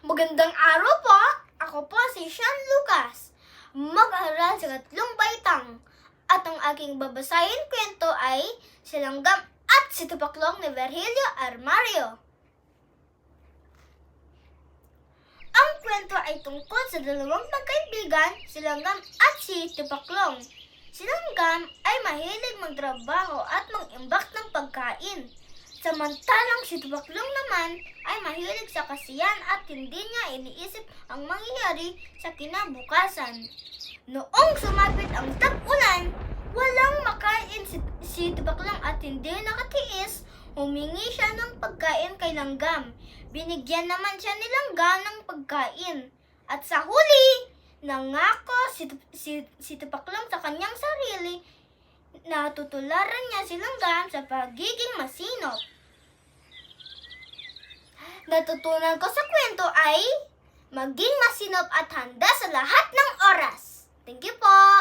Magandang araw po! Ako po si Sean Lucas. Mag-aaral sa 3 baitang. At ang aking babasahin kwento ay Si Langgam at si Tupaklong ni Virgilio Armario. Ang kwento ay tungkol sa dalawang magkaibigan, si Langgam at si Tupaklong. Si Langgam ay mahilig magtrabaho at mag-imbak ng pagkain. Samantalang si Tupaklong naman ay mahilig sa kasiyahan at hindi niya iniisip ang mangyayari sa kinabukasan. Noong sumapit ang tag-ulan, walang makain si Tupaklong at hindi nakatiis, humingi siya ng pagkain kay Langgam. Binigyan naman siya ni Langgam ng pagkain. At sa huli, nangako si Tupaklong sa kanyang sarili na tutularan niya si Langgam sa pagiging masinop. Natutunan ko sa kwento ay maging masinop at handa sa lahat ng oras. Thank you po!